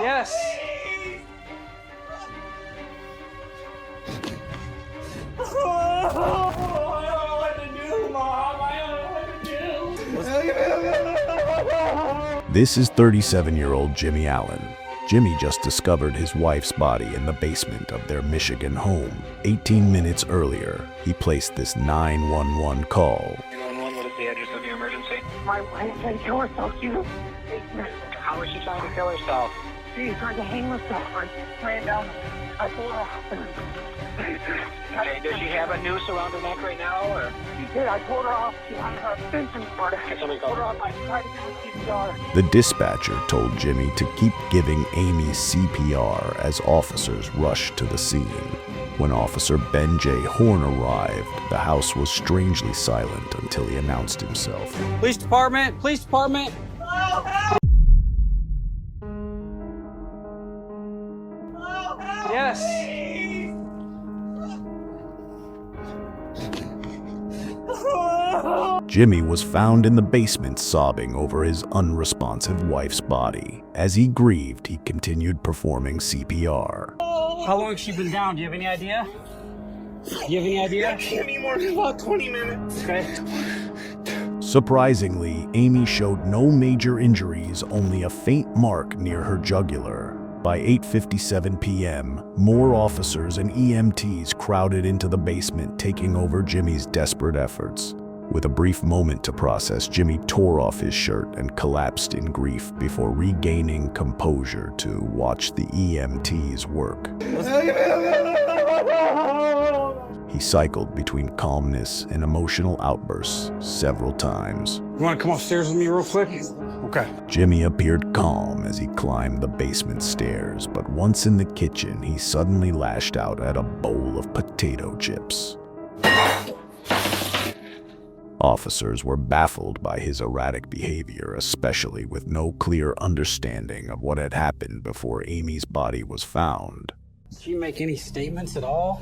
Yes. This is 37-year-old Jimmy Allen. Jimmy just discovered his wife's body in the basement of their Michigan home. 18 minutes earlier, he placed this 911 call. 911, what is the address of your emergency? My wife tried to kill herself. She was How was she trying to kill herself? She tried to hang herself. I ran down. I pulled her off. Okay, does she have a noose around her neck right now, or? She did. I pulled her off. She had her extension cord. I somebody pulled call her off. I tried to do CPR. The dispatcher told Jimmy to keep giving Amy CPR as officers rushed to the scene. When Officer Ben J. Horn arrived, the house was strangely silent until he announced himself. Police department! Police department! Yes. Jimmy was found in the basement sobbing over his unresponsive wife's body. As he grieved, he continued performing CPR. How long has she been down? Do you have any idea? Do you have any idea? I can't be more than about 20 minutes. Okay. Surprisingly, Amy showed no major injuries, only a faint mark near her jugular. By 8:57 p.m., more officers and EMTs crowded into the basement, taking over Jimmy's desperate efforts. With a brief moment to process, Jimmy tore off his shirt and collapsed in grief before regaining composure to watch the EMTs work. He cycled between calmness and emotional outbursts several times. You want to come upstairs with me real quick? Okay. Jimmy appeared calm as he climbed the basement stairs, but once in the kitchen, he suddenly lashed out at a bowl of potato chips. Officers were baffled by his erratic behavior, especially with no clear understanding of what had happened before Amy's body was found. Did you make any statements at all?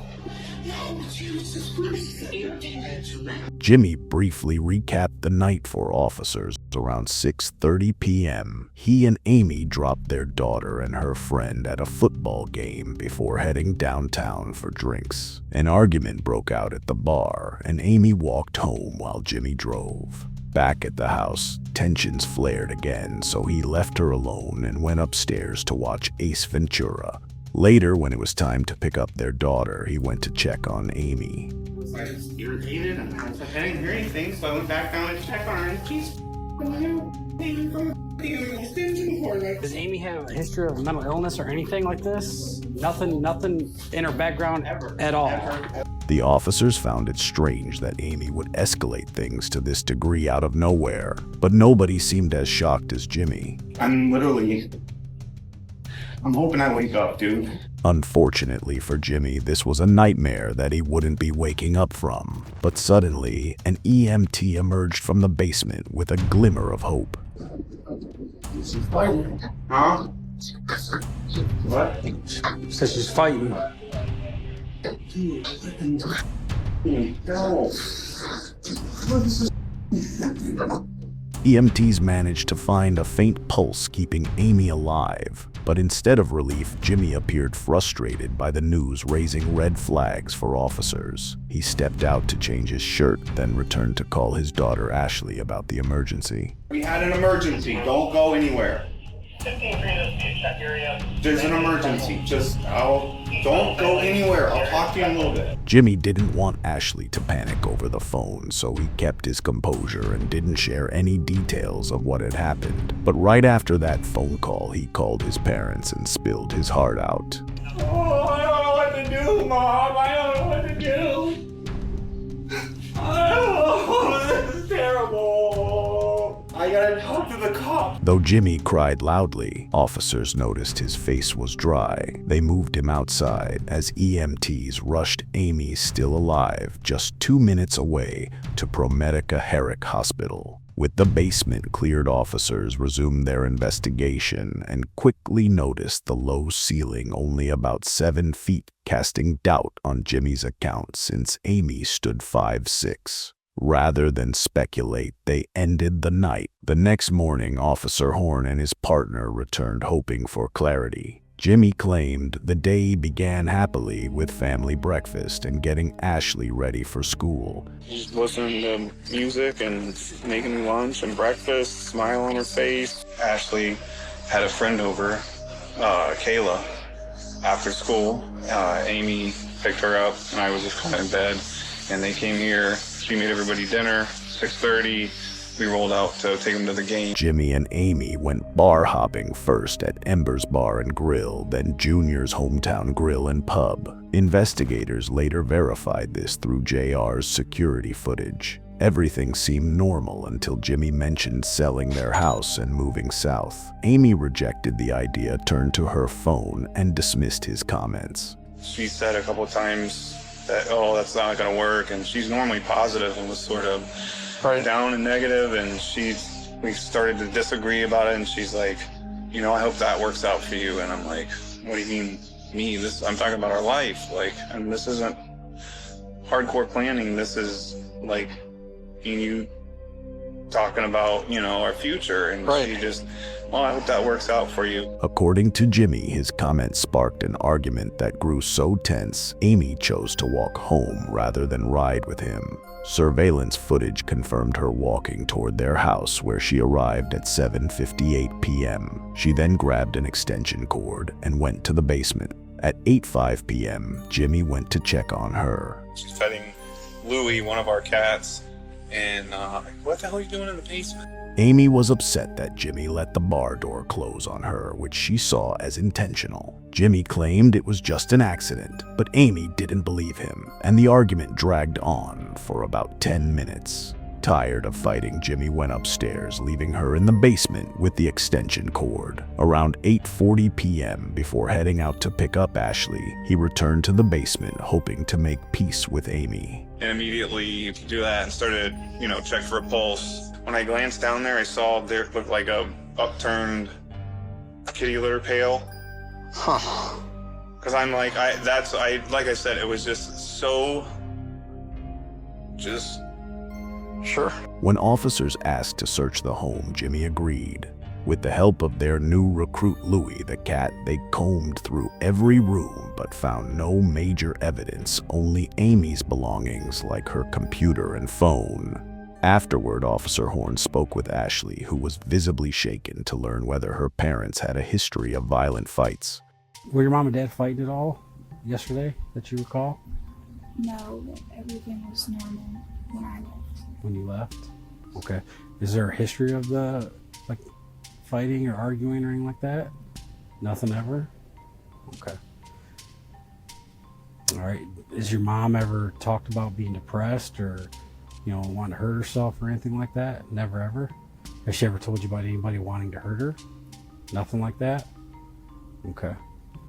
Jimmy briefly recapped the night for officers. Around 6:30 p.m., he and Amy dropped their daughter and her friend at a football game before heading downtown for drinks. An argument broke out at the bar, and Amy walked home while Jimmy drove. Back at the house, tensions flared again, so he left her alone and went upstairs to watch Ace Ventura. Later, when it was time to pick up their daughter, he went to check on Amy. I was irritated and I was like, I didn't hear anything, so I went back down to check on her and she's Does Amy have a history of mental illness or anything like this? Nothing in her background at all. The officers found it strange that Amy would escalate things to this degree out of nowhere, but nobody seemed as shocked as Jimmy. I'm hoping I wake up, dude. Unfortunately for Jimmy, this was a nightmare that he wouldn't be waking up from. But suddenly, an EMT emerged from the basement with a glimmer of hope. Huh? What? Says she's fighting. No. EMTs managed to find a faint pulse keeping Amy alive. But instead of relief, Jimmy appeared frustrated by the news, raising red flags for officers. He stepped out to change his shirt, then returned to call his daughter Ashley about the emergency. We had an emergency. Don't go anywhere. There's an emergency. Don't go anywhere. I'll talk to you in a little bit. Jimmy didn't want Ashley to panic over the phone, so he kept his composure and didn't share any details of what had happened. But right after that phone call, he called his parents and spilled his heart out. Oh, I don't know what to do, Mom. I don't know what to do. Oh, this is terrible. I gotta talk to the cop. Though Jimmy cried loudly, officers noticed his face was dry. They moved him outside as EMTs rushed Amy, still alive, just 2 minutes away to ProMedica Herrick Hospital. With the basement cleared, officers resumed their investigation and quickly noticed the low ceiling only about 7 feet, casting doubt on Jimmy's account since Amy stood 5'6". Rather than speculate, they ended the night. The next morning, Officer Horn and his partner returned hoping for clarity. Jimmy claimed the day began happily with family breakfast and getting Ashley ready for school. Just listening to music and making me lunch and breakfast, smile on her face. Ashley had a friend over, Kayla, after school. Amy picked her up and I was just kind of in bed. And they came here, she made everybody dinner, 6:30. We rolled out to take them to the game. Jimmy and Amy went bar hopping first at Ember's Bar and Grill, then Junior's Hometown Grill and Pub. Investigators later verified this through JR's security footage. Everything seemed normal until Jimmy mentioned selling their house and moving south. Amy rejected the idea, turned to her phone, and dismissed his comments. She said a couple of times that, oh, that's not gonna work, and she's normally positive and was sort of down and negative, and we started to disagree about it, and she's like, you know, I hope that works out for you. And I'm like, what do you mean, me? I'm talking about our life, like, and this isn't hardcore planning. This is like you talking about, you know, our future. And she just, well, I hope that works out for you. According to Jimmy, his comments sparked an argument that grew so tense, Amy chose to walk home rather than ride with him. Surveillance footage confirmed her walking toward their house, where she arrived at 7:58 p.m. She then grabbed an extension cord and went to the basement. At 8:05 p.m., Jimmy went to check on her. She's petting Louie, one of our cats, and what the hell are you doing in the basement? Amy was upset that Jimmy let the bar door close on her, which she saw as intentional. Jimmy claimed it was just an accident, but Amy didn't believe him, and the argument dragged on for about 10 minutes. Tired of fighting, Jimmy went upstairs, leaving her in the basement with the extension cord. Around 8:40 p.m., before heading out to pick up Ashley, he returned to the basement, hoping to make peace with Amy. And immediately do that and started, you know, check for a pulse. When I glanced down there, I saw there looked like a upturned kitty litter pail. Huh. Because I'm like, like I said, it was just so, Sure. When officers asked to search the home, Jimmy agreed. With the help of their new recruit Louie the cat, they combed through every room but found no major evidence, only Amy's belongings like her computer and phone. Afterward, Officer Horn spoke with Ashley, who was visibly shaken to learn whether her parents had a history of violent fights. Were your mom and dad fighting at all yesterday that you recall? No, everything was normal when I left. When you left? Okay. Is there a history of the, like, fighting or arguing or anything like that? Nothing ever? Okay. All right. Has your mom ever talked about being depressed or, you know, wanting to hurt herself or anything like that? Never ever? Has she ever told you about anybody wanting to hurt her? Nothing like that? Okay.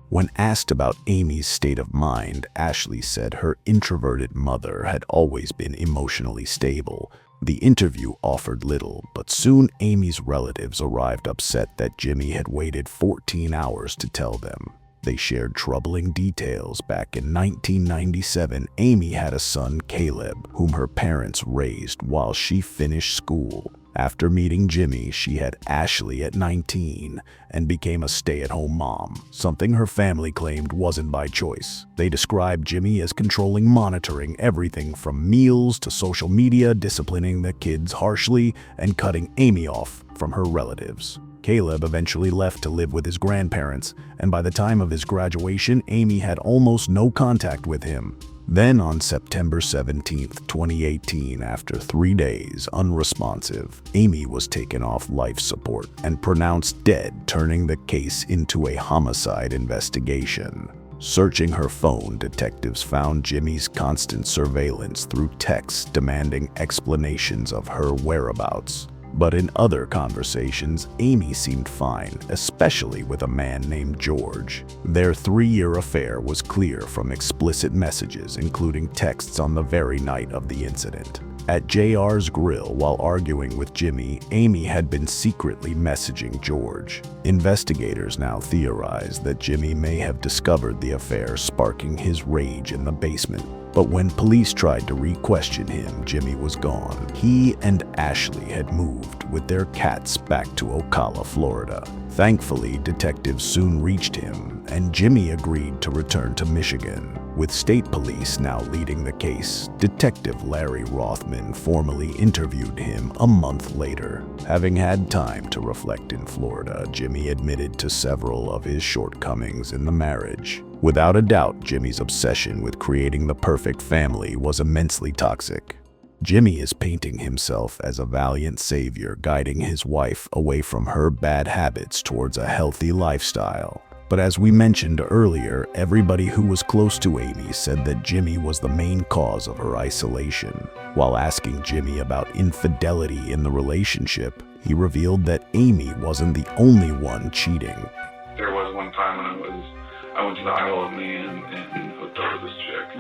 When asked about Amy's state of mind, Ashley said her introverted mother had always been emotionally stable. The interview offered little, but soon Amy's relatives arrived upset that Jimmy had waited 14 hours to tell them. They shared troubling details. Back in 1997, Amy had a son, Caleb, whom her parents raised while she finished school. After meeting Jimmy, she had Ashley at 19 and became a stay-at-home mom, something her family claimed wasn't by choice. They described Jimmy as controlling, monitoring everything from meals to social media, disciplining the kids harshly, and cutting Amy off from her relatives. Caleb eventually left to live with his grandparents, and by the time of his graduation, Amy had almost no contact with him. Then on September 17, 2018, after 3 days unresponsive, Amy was taken off life support and pronounced dead, turning the case into a homicide investigation. Searching her phone, detectives found Jimmy's constant surveillance through texts demanding explanations of her whereabouts. But in other conversations, Amy seemed fine, especially with a man named George. Their 3-year affair was clear from explicit messages, including texts on the very night of the incident. At JR's Grill, while arguing with Jimmy, Amy had been secretly messaging George. Investigators now theorize that Jimmy may have discovered the affair, sparking his rage in the basement. But when police tried to re-question him, Jimmy was gone. He and Ashley had moved with their cats back to Ocala, Florida. Thankfully, detectives soon reached him, and Jimmy agreed to return to Michigan. With state police now leading the case, Detective Larry Rothman formally interviewed him a month later. Having had time to reflect in Florida, Jimmy admitted to several of his shortcomings in the marriage. Without a doubt, Jimmy's obsession with creating the perfect family was immensely toxic. Jimmy is painting himself as a valiant savior, guiding his wife away from her bad habits towards a healthy lifestyle. But as we mentioned earlier, everybody who was close to Amy said that Jimmy was the main cause of her isolation. While asking Jimmy about infidelity in the relationship, he revealed that Amy wasn't the only one cheating. There was one time when I went to the Isle of Man and hooked up with this chick.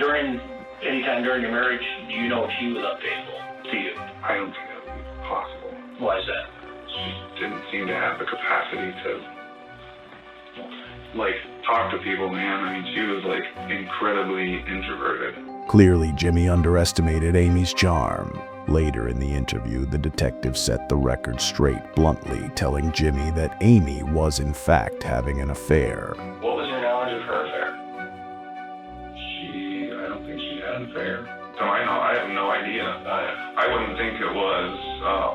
Anytime during your marriage, do you know if she was unfaithful to you? I don't think that would be possible. Why is that? She didn't seem to have the capacity to, talk to people, man. I mean, she was, incredibly introverted. Clearly, Jimmy underestimated Amy's charm. Later in the interview, the detective set the record straight, bluntly telling Jimmy that Amy was in fact having an affair. What was your knowledge of her affair? I don't think she had an affair. So I have no idea. I wouldn't think it was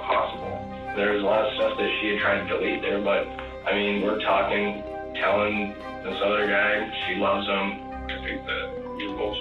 possible. There was a lot of stuff that she had tried to delete there, but, we're talking, telling this other guy she loves him. I think that you're both.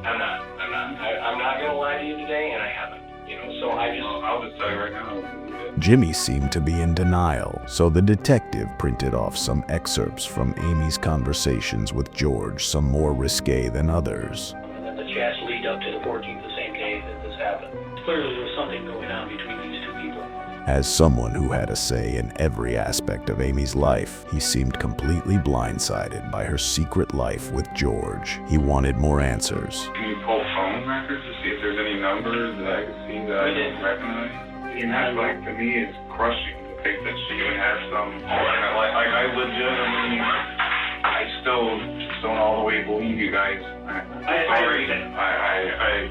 I'm not. I'm not going to lie to you today, and I haven't. I'll just tell you right now. Jimmy seemed to be in denial, so the detective printed off some excerpts from Amy's conversations with George, some more risque than others. And then the chats lead up to the 14th, the same day that this happened. Clearly there was something going on between these two people. As someone who had a say in every aspect of Amy's life, he seemed completely blindsided by her secret life with George. He wanted more answers. Can you pull phone records to see if there's any numbers that I can see that I didn't recognize? And that, to me, is crushing to think that she even has some. I legitimately, I still don't all the way believe you guys. I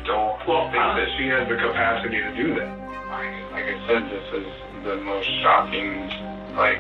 don't think that she has the capacity to do that. Like I said, this is the most shocking, I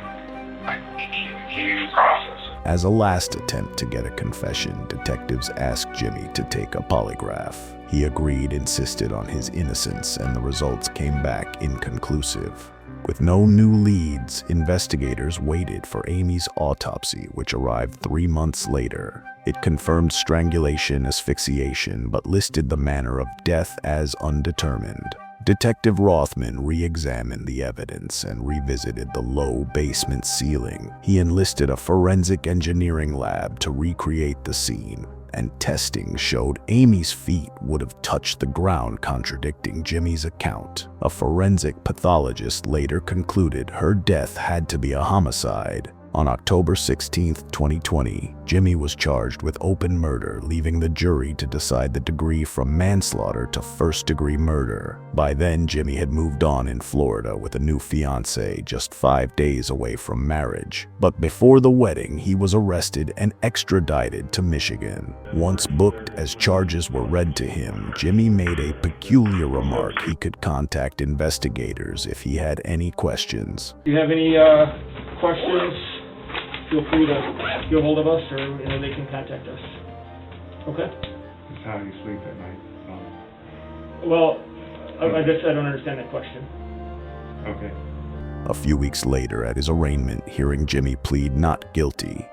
can't even process it. As a last attempt to get a confession, detectives asked Jimmy to take a polygraph. He agreed, insisted on his innocence, and the results came back inconclusive. With no new leads, investigators waited for Amy's autopsy, which arrived 3 months later. It confirmed strangulation, asphyxiation, but listed the manner of death as undetermined. Detective Rothman re-examined the evidence and revisited the low basement ceiling. He enlisted a forensic engineering lab to recreate the scene, and testing showed Amy's feet would have touched the ground, contradicting Jimmy's account. A forensic pathologist later concluded her death had to be a homicide. On October 16, 2020, Jimmy was charged with open murder, leaving the jury to decide the degree from manslaughter to first-degree murder. By then, Jimmy had moved on in Florida with a new fiancée just 5 days away from marriage. But before the wedding, he was arrested and extradited to Michigan. Once booked as charges were read to him, Jimmy made a peculiar remark he could contact investigators if he had any questions. Do you have any questions? Feel free to get a hold of us, or they can contact us. Okay? Just how do you sleep at night? Well, I guess I don't understand that question. Okay. A few weeks later, at his arraignment, hearing Jimmy plead not guilty,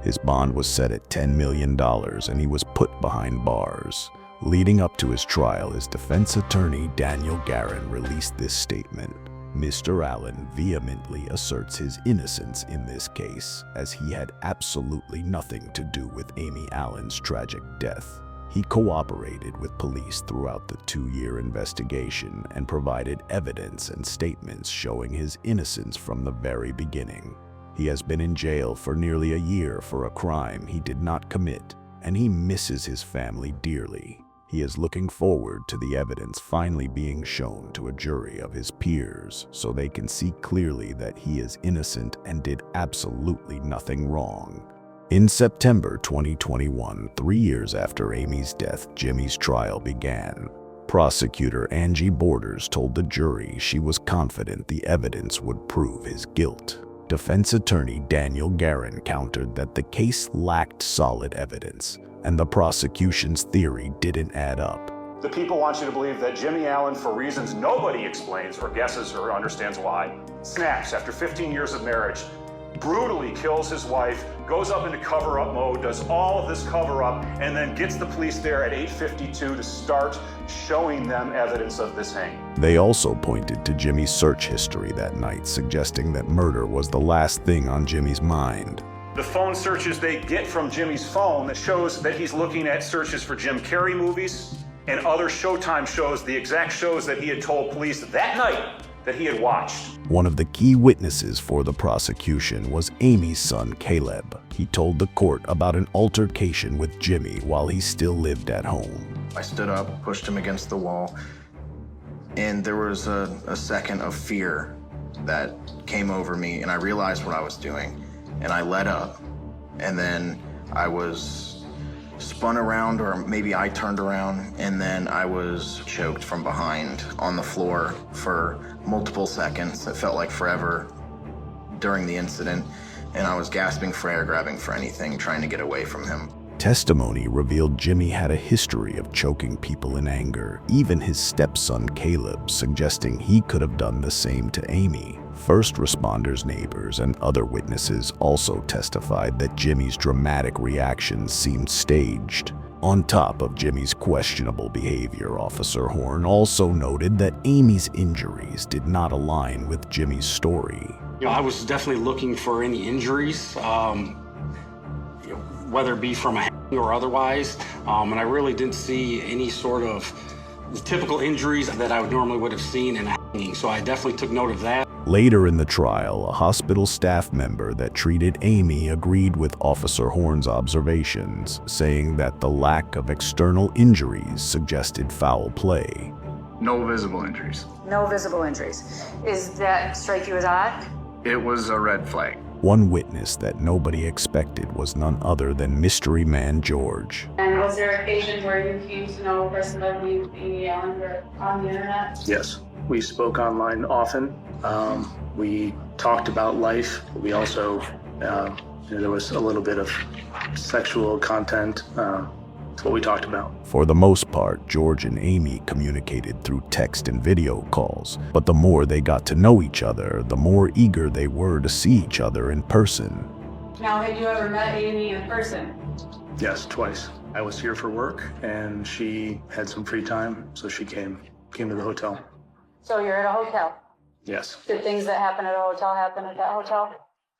his bond was set at $10 million and he was put behind bars. Leading up to his trial, his defense attorney, Daniel Guerin, released this statement. Mr. Allen vehemently asserts his innocence in this case, as he had absolutely nothing to do with Amy Allen's tragic death. He cooperated with police throughout the 2-year investigation and provided evidence and statements showing his innocence from the very beginning. He has been in jail for nearly a year for a crime he did not commit, and he misses his family dearly. He is looking forward to the evidence finally being shown to a jury of his peers so they can see clearly that he is innocent and did absolutely nothing wrong. In September 2021, 3 years after Amy's death, Jimmy's trial began. Prosecutor Angie Borders told the jury she was confident the evidence would prove his guilt. Defense attorney Daniel Guerin countered that the case lacked solid evidence, and the prosecution's theory didn't add up. The people want you to believe that Jimmy Allen, for reasons nobody explains or guesses or understands why, snaps after 15 years of marriage, brutally kills his wife, goes up into cover-up mode, does all of this cover-up, and then gets the police there at 8:52 to start showing them evidence of this hanging. They also pointed to Jimmy's search history that night, suggesting that murder was the last thing on Jimmy's mind. The phone searches they get from Jimmy's phone that shows that he's looking at searches for Jim Carrey movies and other Showtime shows, the exact shows that he had told police that night that he had watched. One of the key witnesses for the prosecution was Amy's son, Caleb. He told the court about an altercation with Jimmy while he still lived at home. I stood up, pushed him against the wall, and there was a second of fear that came over me, and I realized what I was doing, and I let up, and then I was spun around, or maybe I turned around, and then I was choked from behind on the floor for multiple seconds. It felt like forever during the incident, and I was gasping for air, grabbing for anything, trying to get away from him. Testimony revealed Jimmy had a history of choking people in anger, even his stepson Caleb, suggesting he could have done the same to Amy. First responders, neighbors, and other witnesses also testified that Jimmy's dramatic reactions seemed staged. On top of Jimmy's questionable behavior, Officer Horn also noted that Amy's injuries did not align with Jimmy's story. I was definitely looking for any injuries, whether it be from a hang or otherwise, and I really didn't see any sort of typical injuries that I would have seen in a hanging, so I definitely took note of that. Later in the trial, a hospital staff member that treated Amy agreed with Officer Horn's observations, saying that the lack of external injuries suggested foul play. No visible injuries. No visible injuries. Is that strike you as odd? It was a red flag. One witness that nobody expected was none other than Mystery Man George. And was there occasions where you came to know a person by the name of Amy Allen on the internet? Yes, we spoke online often. We talked about life. We also, there was a little bit of sexual content. That's what we talked about. For the most part, George and Amy communicated through text and video calls, but the more they got to know each other, the more eager they were to see each other in person. Now, had you ever met Amy in person? Yes, twice. I was here for work, and she had some free time, so she came to the hotel. So you're at a hotel? Yes. Did things that happen at a hotel happen at that hotel?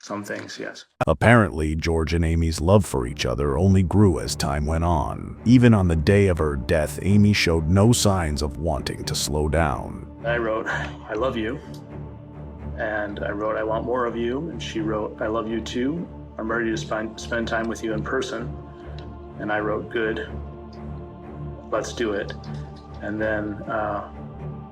Some things, yes. Apparently, George and Amy's love for each other only grew as time went on. Even on the day of her death, Amy showed no signs of wanting to slow down. I wrote, "I love you," and I wrote, "I want more of you," and she wrote, "I love you too. I'm ready to spend time with you in person," and I wrote, "Good, let's do it," and then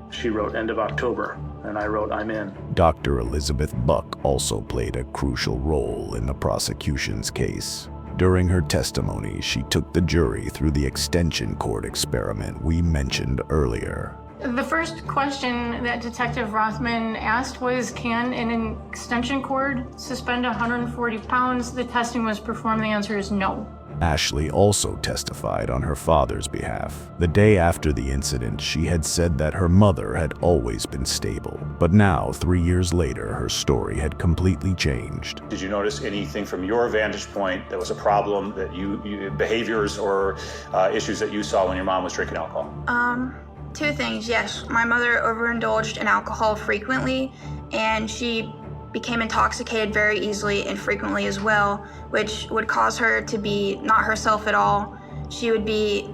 she wrote, "End of October," and I wrote, "I'm in." Dr. Elizabeth Buck also played a crucial role in the prosecution's case. During her testimony, she took the jury through the extension cord experiment we mentioned earlier. The first question that Detective Rothman asked was, can an extension cord suspend 140 pounds? The testing was performed. The answer is no. Ashley also testified on her father's behalf. The day after the incident, she had said that her mother had always been stable, but now, 3 years later, her story had completely changed. Did you notice anything from your vantage point that was a problem, that you behaviors or issues that you saw when your mom was drinking alcohol? Two things, yes. My mother overindulged in alcohol frequently, and she became intoxicated very easily and frequently as well, which would cause her to be not herself at all. She would be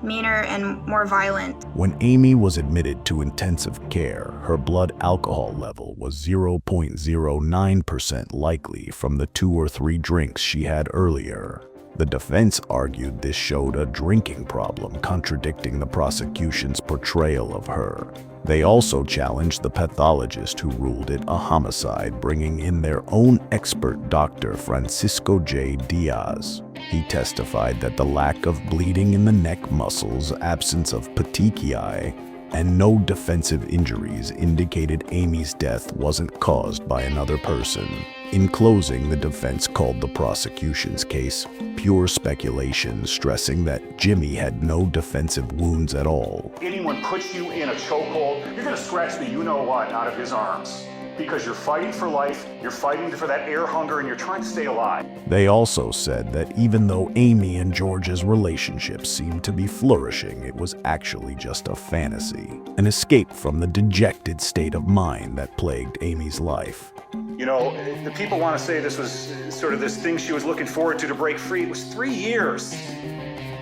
meaner and more violent. When Amy was admitted to intensive care, her blood alcohol level was 0.09% likely from the 2 or 3 drinks she had earlier. The defense argued this showed a drinking problem, contradicting the prosecution's portrayal of her. They also challenged the pathologist who ruled it a homicide, bringing in their own expert doctor, Francisco J. Diaz. He testified that the lack of bleeding in the neck muscles, absence of petechiae, and no defensive injuries indicated Amy's death wasn't caused by another person. In closing, the defense called the prosecution's case pure speculation, stressing that Jimmy had no defensive wounds at all. Anyone puts you in a chokehold, you're going to scratch the you-know-what out of his arms. Because you're fighting for life, you're fighting for that air hunger, and you're trying to stay alive. They also said that even though Amy and George's relationship seemed to be flourishing, it was actually just a fantasy, an escape from the dejected state of mind that plagued Amy's life. You know, the people want to say this was sort of this thing she was looking forward to break free. It was 3 years.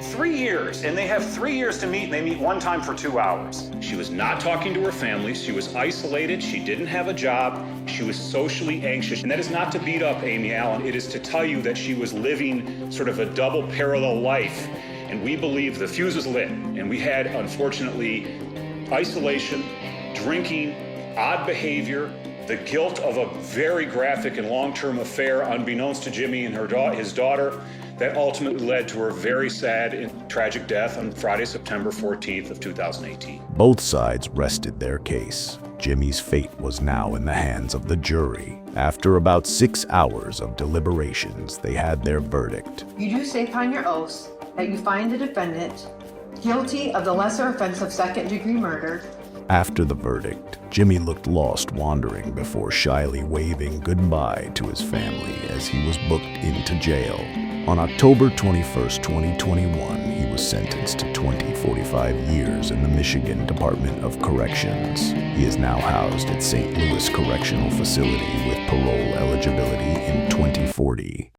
3 years, and they have 3 years to meet, and they meet one time for 2 hours. She was not talking to her family. She was isolated. She didn't have a job. She was socially anxious. And that is not to beat up Amy Allen. It is to tell you that she was living sort of a double parallel life. And we believe the fuse was lit. And we had, unfortunately, isolation, drinking, odd behavior, the guilt of a very graphic and long-term affair unbeknownst to Jimmy and his daughter, that ultimately led to her very sad and tragic death on Friday, September 14th of 2018. Both sides rested their case. Jimmy's fate was now in the hands of the jury. After about 6 hours of deliberations, they had their verdict. You do say upon your oaths that you find the defendant guilty of the lesser offense of second-degree murder. After the verdict, Jimmy looked lost, wandering before shyly waving goodbye to his family as he was booked into jail. On October 21st, 2021, he was sentenced to 45 years in the Michigan Department of Corrections. He is now housed at St. Louis Correctional Facility with parole eligibility in 2040.